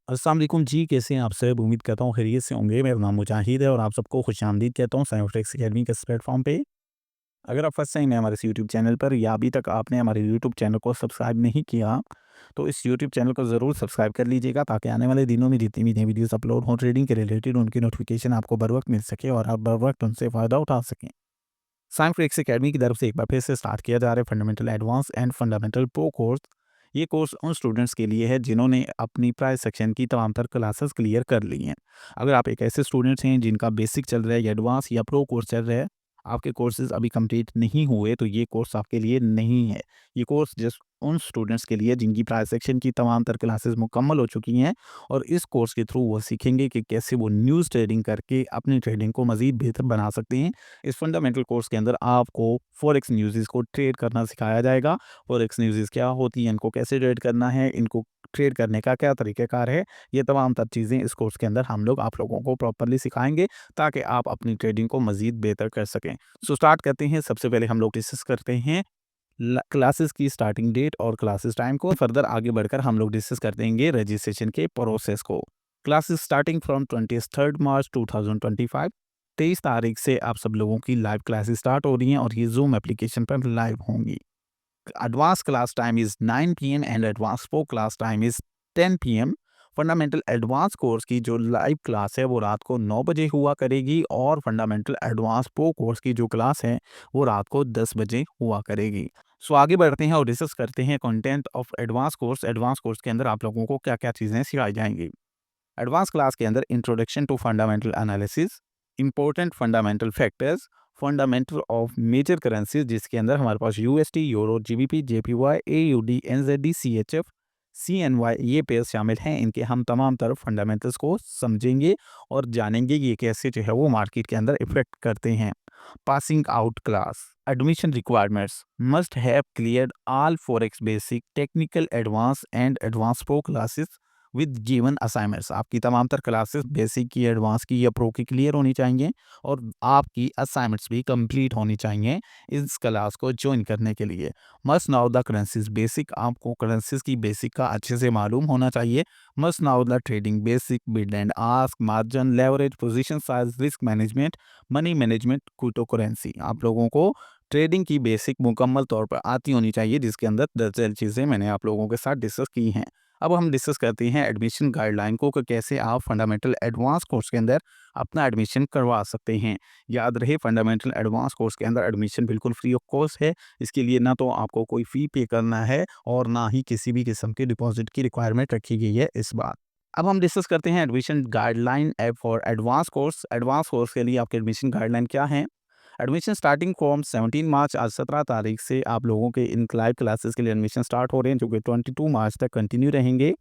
अस्सलाम वालेकुम जी, कैसे हैं आप सब? उम्मीद करता हूँ खैरियत से होंगे। मेरा नाम मुजाहिद है और आप सबको खुशामदीद कहता हूँ साइंटिफिक अकेडमी के इस प्लेटफ़ॉर्म पे। अगर आप फर्स्ट टाइम हैं हमारे इस यूट्यूब चैनल पर या अभी तक आपने हमारे यूट्यूब चैनल को सब्सक्राइब नहीं किया, तो इस यूट्यूब चैनल को ज़रूर सब्सक्राइब कर लीजिएगा ताकि आने वाले दिनों में जितनी भी नई वीडियोज़ अपलोड हों ट्रेडिंग के रिलेटेड उनकी नोटिफ़िकेशन आपको बर वक़्त मिल सके और आप बर वक़्त उनसे फ़ायदा उठा सकें। साइंटिफिक अकेडमी की तरफ से एक बार फिर से स्टार्ट किया जा रहा है fundamental advance and fundamental pro course. ये कोर्स उन स्टूडेंट्स के लिए है जिन्होंने अपनी प्रायर सेक्शन की तमाम तर क्लासेस क्लियर कर ली हैं। अगर आप एक ऐसे स्टूडेंट्स हैं जिनका बेसिक चल रहा है या एडवांस या प्रो कोर्स चल रहा है, आपके कोर्सेज अभी कंप्लीट नहीं हुए तो ये कोर्स आपके लिए नहीं है। ये कोर्स जस्ट उन स्टूडेंट्स के लिए जिनकी प्रायर सेक्शन की तमाम तर क्लासेस मुकम्मल हो चुकी हैं और इस कोर्स के थ्रू वो सीखेंगे कि कैसे वो न्यूज़ ट्रेडिंग करके अपनी ट्रेडिंग को मज़ीद बेहतर बना सकते हैं। इस फंडामेंटल कोर्स के अंदर आपको फॉरेक्स न्यूज़ को ट्रेड करना सिखाया जाएगा। फॉरेक्स न्यूज़ क्या होती हैं, इनको कैसे ट्रेड करना है, इनको ट्रेड करने का क्या तरीक़ाकार है, ये तमाम तर चीज़ें इस कोर्स के अंदर हम लोग आप लोगों को प्रॉपर्ली सिखाएँगे ताकि आप अपनी ट्रेडिंग को मज़ीद बेहतर कर सकें। सो स्टार्ट करते हैं। सबसे पहले हम लोग डिस्कस करते हैं क्लासेस की स्टार्टिंग डेट और क्लासेस टाइम को। फर्दर आगे बढ़कर हम लोग डिस्कस कर देंगे रजिस्ट्रेशन के प्रोसेस को। क्लासेस स्टार्टिंग फ्रॉम 23 मार्च 2025। 23 तारीख से आप सब लोगों की लाइव क्लासेस स्टार्ट हो रही हैं और ये जूम एप्लीकेशन पर लाइव होंगी। Advance class time is 9 PM and advance pro class time is 10 PM. Fundamental advance course की जो लाइव क्लास है वो रात को 9 बजे हुआ करेगी और फंडामेंटल एडवांस प्रो कोर्स की जो क्लास है वो रात को 10 बजे हुआ करेगी। सो आगे बढ़ते हैं और डिस्कस करते हैं content of advance course. Advance course के अंदर आप लोगों को क्या क्या चीज़ें सिखाई जाएंगी। एडवांस क्लास के अंदर introduction to fundamental analysis, important fundamental factors, fundamental of major currencies जिसके अंदर हमारे पास UST, euro, GBP, JPY, AUD, NZD, CHF, CNY ये पेयर्स शामिल हैं। इनके हम तमाम तरफ फंडामेंटल्स को समझेंगे और जानेंगे कि ये कैसे जो है वो मार्केट के अंदर इफेक्ट करते हैं। Passing out class. Admission requirements must have cleared all forex basic, technical, advance and advance pro classes with given assignments. आपकी तमाम तर क्लासेस बेसिक की, एडवांस की या प्रो की क्लियर होनी चाहिए और आपकी असाइनमेंट्स भी कंप्लीट होनी चाहिए इस क्लास को ज्वाइन करने के लिए। Must now the currencies basic. आपको करेंसीज की बेसिक का अच्छे से मालूम होना चाहिए। Must now the trading basic, bid and ask, margin, leverage, position size, risk management, money management, crypto currency. आप लोगों को ट्रेडिंग की बेसिक मुकम्मल तौर पर आती होनी चाहिए जिसके अंदर दरअसल चीज़ें मैंने आप लोगों के साथ डिस्कस की हैं। अब हम डिस्कस करते हैं एडमिशन गाइडलाइन को कि कैसे आप फंडामेंटल एडवांस कोर्स के अंदर अपना एडमिशन करवा सकते हैं। याद रहे फंडामेंटल एडवांस कोर्स के अंदर एडमिशन बिल्कुल फ्री ऑफ कॉस्ट है। इसके लिए ना तो आपको कोई फ़ी पे करना है और ना ही किसी भी किस्म के डिपॉजिट की रिक्वायरमेंट रखी गई है इस बार। अब हम डिस्कस करते हैं admission guideline for advance course. Advance course के लिए आपके एडमिशन गाइडलाइन क्या है। एडमिशन स्टार्टिंग फ्रॉम 17 मार्च, आज 17 तारीख से आप लोगों के इन लाइव क्लासेस के लिए एडमिशन स्टार्ट हो रहे हैं जो कि 22 मार्च तक कंटिन्यू रहेंगे।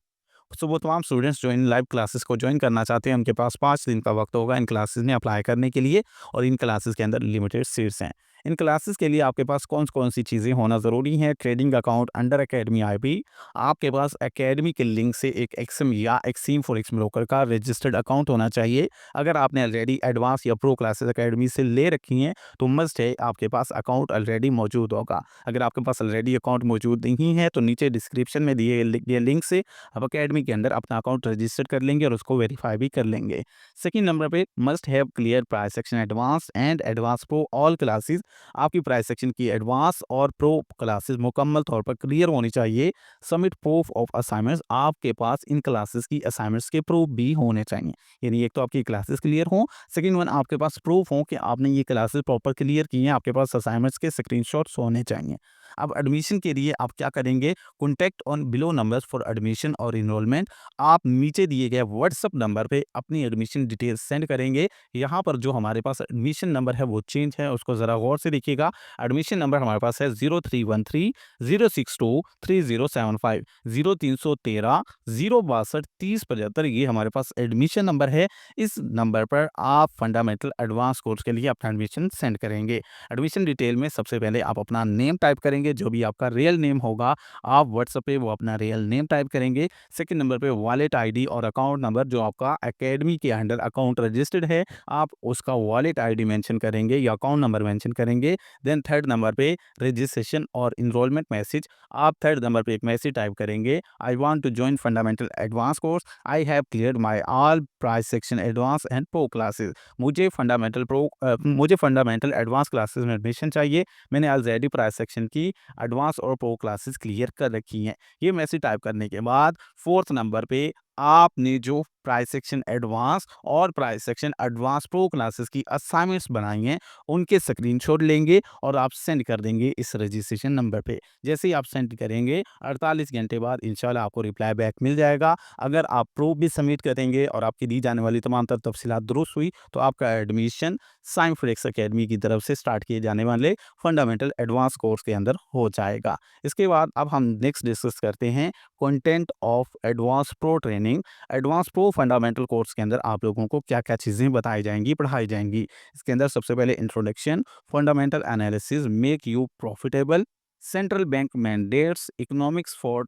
सो वो तमाम स्टूडेंट्स जो इन लाइव क्लासेस को ज्वाइन करना चाहते हैं उनके पास 5 दिन का वक्त होगा इन क्लासेस में अप्लाई करने के लिए और इन क्लासेस के अंदर लिमिटेड सीट्स हैं। इन क्लासेस के लिए आपके पास कौन सी चीज़ें होना ज़रूरी हैं। Trading account under academy IP. आपके पास एकेडमी के लिंक से एक एक्सएम या एक्सीम फॉरेक्स ब्रोकर का रजिस्टर्ड अकाउंट होना चाहिए। अगर आपने ऑलरेडी एडवांस या प्रो क्लासेस एकेडमी से ले रखी हैं तो मस्ट है आपके पास अकाउंट ऑलरेडी मौजूद होगा। अगर आपके पास ऑलरेडी अकाउंट मौजूद नहीं है तो नीचे डिस्क्रिप्शन में दिए गए लिंक से आप अकेडमी के अंदर अपना अकाउंट रजिस्टर कर लेंगे और उसको वेरीफाई भी कर लेंगे। सेकंड नंबर पे must have clear price section advance and advance pro all classes. आपकी प्राइस सेक्शन की एडवांस और प्रो क्लासेस मुकम्मल तौर पर क्लियर होनी चाहिए। Submit proof of assignments. आपके पास इन क्लासेस की असाइनमेंट्स के प्रूफ भी होने चाहिए। यानी एक तो आपकी क्लासेस क्लियर हों, सेकंड वन आपके पास प्रूफ हो कि आपने ये क्लासेस प्रॉपर क्लियर की हैं, आपके पास असाइनमेंट्स के स्क्रीनशॉट्स होने चाहिए। अब एडमिशन के लिए आप क्या करेंगे। Contact on below numbers for admission और इनरोलमेंट। आप नीचे दिए गए व्हाट्सएप नंबर पे अपनी एडमिशन डिटेल्स सेंड करेंगे। यहाँ पर जो हमारे पास एडमिशन नंबर है वो चेंज है, उसको ज़रा गौर से देखिएगा। एडमिशन नंबर हमारे पास है 0313 062 3075, 0313 062 3075। ये हमारे पास एडमिशन नंबर है। इस नंबर पर आप फंडामेंटल एडवांस कोर्स के लिए अपना एडमिशन सेंड करेंगे। एडमिशन डिटेल में सबसे पहले आप अपना नेम टाइप करेंगे करेंगे, जो भी आपका रियल नेम होगा आप व्हाट्सएप पे वो अपना रियल नेम टाइप करेंगे। सेकंड नंबर पे वॉलेट आईडी और अकाउंट नंबर, जो आपका एकेडमी के अंडर अकाउंट रजिस्टर्ड है, आप उसका वॉलेट आईडी मेंशन करेंगे या अकाउंट नंबर मेंशन करेंगे। देन थर्ड नंबर पे रजिस्ट्रेशन और इनरोलमेंट मैसेज, आप थर्ड नंबर पे एक मैसेज टाइप करेंगे, I want to join fundamental advance course, I have cleared my all price section advance and pro classes. मुझे fundamental advance classes में admission चाहिए, मैंने ऑलरेडी प्राइस सेक्शन की advance और प्रो क्लासेस क्लियर कर रखी हैं। ये मैसेज टाइप करने के बाद फोर्थ नंबर पे आपने जो प्राइस सेक्शन एडवांस और price section advance pro classes की असाइनमेंट्स बनाई हैं, उनके स्क्रीनशॉट लेंगे और आप सेंड कर देंगे इस रजिस्ट्रेशन नंबर पे। जैसे ही आप सेंड करेंगे 48 घंटे बाद इंशाल्लाह आपको रिप्लाई बैक मिल जाएगा। अगर आप प्रूफ भी सबमिट करेंगे और आपकी दी जाने वाली तमाम तर तफसीलात दुरुस्त हुई, तो आपका एडमिशन साइंफ्लेक्स एकेडमी की तरफ से स्टार्ट किए जाने वाले फंडामेंटल एडवांस कोर्स के अंदर हो जाएगा। इसके बाद अब हम नेक्स्ट डिस्कस करते हैं content of advance pro training. Advance pro fundamental course के अंदर आप लोगों को क्या क्या चीज़ें बताई जाएंगी, पढ़ाई जाएंगी। इसके अंदर सबसे पहले introduction, fundamental analysis make you profitable, central bank mandates, economics for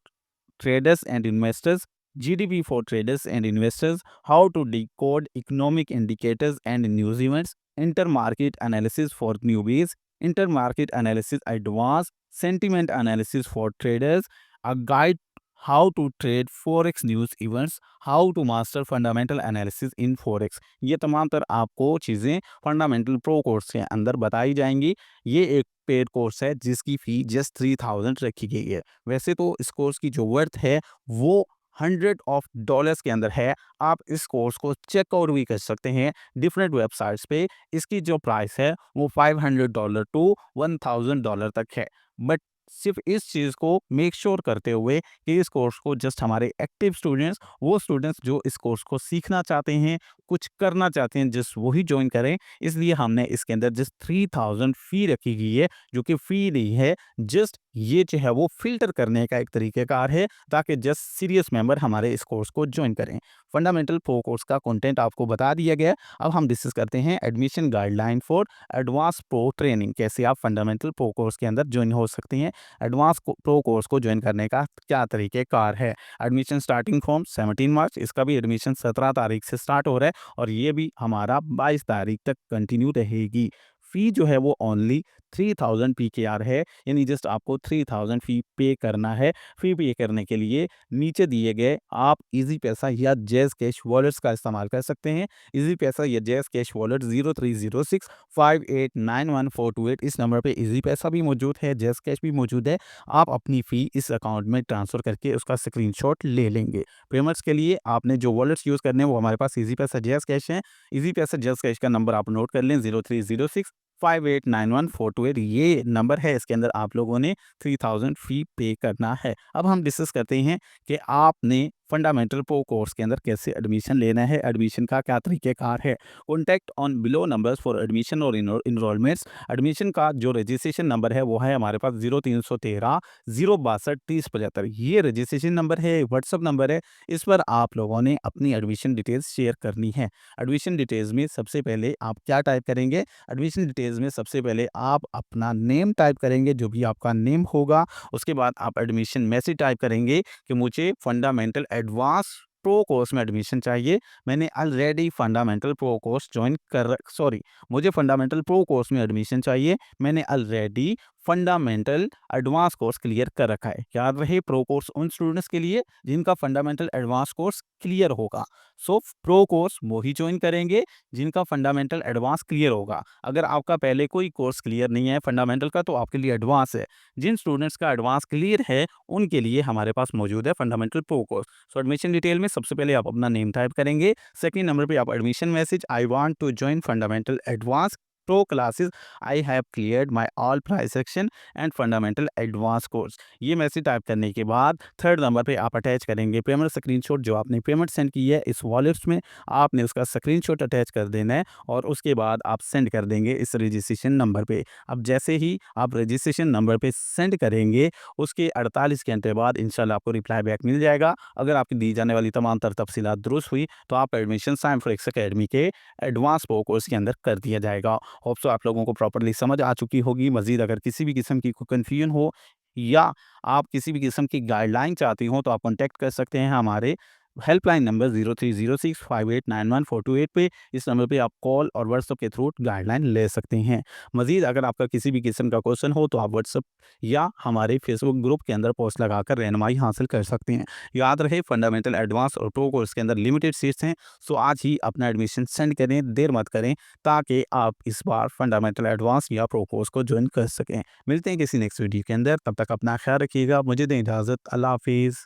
traders and investors, GDP for traders and investors, how to decode economic indicators and news events, intermarket analysis for newbies, intermarket analysis advanced, sentiment analysis for traders, a guide how to trade forex news events, how to master fundamental analysis in forex। ये तमाम तर आपको चीज़ें fundamental pro course के अंदर बताई जाएंगी। ये एक पेड कोर्स है जिसकी फ़ी जस्ट 3000 रखी गई है। वैसे तो इस कोर्स की जो वर्थ है वो $100 के अंदर है। आप इस कोर्स को चेकआउट भी कर सकते हैं डिफरेंट वेबसाइट्स पे। इसकी जो प्राइस है वो $500 टू $1000 तक है। बट सिर्फ इस चीज़ को मेक श्योर करते हुए कि इस कोर्स को जस्ट हमारे एक्टिव स्टूडेंट्स, वो स्टूडेंट्स जो इस कोर्स को सीखना चाहते हैं, कुछ करना चाहते हैं, जस्ट वही ज्वाइन करें। इसलिए हमने इसके अंदर जस्ट 3000 फ़ी रखी गई है, जो कि फ़ी नहीं है, जस्ट ये जो है वो फ़िल्टर करने का एक तरीक़ेकार है ताकि जस्ट सीरियस मेंबर हमारे इस कोर्स को ज्वाइन करें। फंडामेंटल प्रो कोर्स का कंटेंट आपको बता दिया गया। अब हम डिस्कस करते हैं admission guideline for advance pro training. कैसे आप फंडामेंटल प्रो कोर्स के अंदर ज्वाइन हो सकते हैं, एडवांस प्रो कोर्स को ज्वाइन करने का क्या तरीक़ेकार है। एडमिशन स्टार्टिंग फ्रॉम 17 मार्च, इसका भी एडमिशन 17 तारीख से स्टार्ट हो रहा है और ये भी हमारा 22 तारीख तक कंटिन्यू रहेगी। फ़ी जो है वो ओनली 3000 PKR है, यानी जस्ट आपको 3000 फ़ी पे करना है। फ़ी पे करने के लिए नीचे दिए गए आप ईज़ी पैसा या जैज़ कैश वॉलेट्स का इस्तेमाल कर सकते हैं। ईज़ी पैसा या जैज़ कैश वॉलेट 030658914428, इस नंबर पे ईज़ी पैसा भी मौजूद है, जैज़ कैश भी मौजूद है। आप अपनी फ़ी इस अकाउंट में ट्रांसफ़र करके उसका स्क्रीनशॉट ले लेंगे। पेमेंट्स के लिए आपने जो वॉलेट्स यूज़ करने हैं वो हमारे पास ईज़ी पैसा, जैज़ कैश है। ईज़ी पैसा, जैज़ कैश का नंबर आप नोट कर लें, 030658914428 ये नंबर है। इसके अंदर आप लोगों ने 3000 फ़ी पे करना है। अब हम डिस्कस करते हैं कि आपने फंडामेंटल प्रो कोर्स के अंदर कैसे एडमिशन लेना है, एडमिशन का क्या तरीक़ेकार है। Contact on below numbers for admission और इनरोलमेंट्स। एडमिशन का जो रजिस्ट्रेशन नंबर है वो है हमारे पास 0313 062 3075। ये रजिस्ट्रेशन नंबर है, व्हाट्सअप नंबर है। इस पर आप लोगों ने अपनी एडमिशन डिटेल्स शेयर करनी है। एडमिशन डिटेल्स में सबसे पहले आप क्या टाइप करेंगे, एडमिशन डिटेल्स में सबसे पहले आप अपना नेम टाइप करेंगे, जो भी आपका नेम होगा। उसके बाद आप एडमिशन मैसेज टाइप करेंगे कि मुझे फंडामेंटल एडवांस प्रो कोर्स में एडमिशन चाहिए, मैंने already fundamental pro course join कर सॉरी मुझे फंडामेंटल प्रो कोर्स में एडमिशन चाहिए, मैंने already fundamental advance course clear कर रखा है। याद रहे, प्रो कोर्स उन स्टूडेंट्स के लिए जिनका फंडामेंटल एडवांस कोर्स क्लियर होगा। सो प्रो कोर्स वो ही ज्वाइन करेंगे जिनका फंडामेंटल एडवांस क्लियर होगा। अगर आपका पहले कोई कोर्स क्लियर नहीं है फंडामेंटल का, तो आपके लिए एडवांस है। जिन स्टूडेंट्स का एडवांस क्लियर है उनके लिए हमारे पास मौजूद है fundamental pro course. So admission detail में सबसे पहले आप अपना नेम टाइप करेंगे। सेकंड नंबर पे आप admission message, I want to join fundamental advance pro classes, I have cleared my all price section and fundamental advance course. ये message type करने के बाद थर्ड नंबर पे आप अटैच करेंगे पेमेंट स्क्रीनशॉट। जो आपने पेमेंट सेंड की है इस वॉलेट्स में, आपने उसका स्क्रीनशॉट अटैच कर देना है और उसके बाद आप सेंड कर देंगे इस रजिस्ट्रेशन नंबर पे। अब जैसे ही आप रजिस्ट्रेशन नंबर पे सेंड करेंगे, उसके 48 घंटे बाद इंशाल्लाह आपको रिप्लाई बैक मिल जाएगा। अगर आपकी दी जाने वाली तमाम तर तफसीलात दुरुस्त हुई तो आप एडमिशन साइंफ्लेक्स एकेडमी के एडवांस प्रो कोर्स के अंदर कर दिया जाएगा। होप सो आप लोगों को प्रॉपर्ली समझ आ चुकी होगी। मज़ीद अगर किसी भी किस्म की कोई कन्फ्यूजन हो या आप किसी भी किस्म की गाइडलाइन चाहती हो तो आप कॉन्टैक्ट कर सकते हैं हमारे हेल्पलाइन नंबर 0306589142 पे। इस नंबर पे आप कॉल और व्हाट्सएप के थ्रू गाइडलाइन ले सकते हैं। मज़ीद अगर आपका किसी भी किस्म का क्वेश्चन हो तो आप व्हाट्सएप या हमारे फेसबुक ग्रुप के अंदर पोस्ट लगाकर रहनुमाई हासिल कर सकते हैं। याद रहे फंडामेंटल, एडवांस और प्रो कोर्स के अंदर लिमिटेड सीट्स हैं, सो आज ही अपना एडमिशन सेंड करें, देर मत करें, ताकि आप इस बार फंडामेंटल, एडवांस या प्रो कोर्स को ज्वाइन कर सकें। मिलते हैं किसी नेक्स्ट वीडियो के अंदर, तब तक अपना ख्याल रखिएगा। मुझे दें इजाज़त। अल्लाह हाफ़िज़।